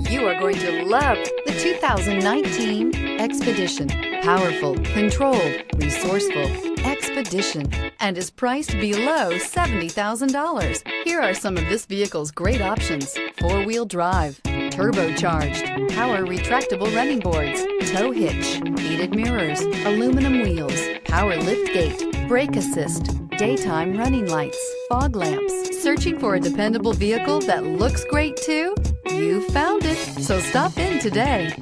You are going to love the 2019 Expedition. Powerful, controlled, resourceful, Expedition, and is priced below $70,000. Here are some of this vehicle's great options: four-wheel drive, turbocharged, power retractable running boards, tow hitch, heated mirrors, aluminum wheels, power liftgate, brake assist, daytime running lights, fog lamps. Searching for a dependable vehicle that looks great too? You found it, so stop in today.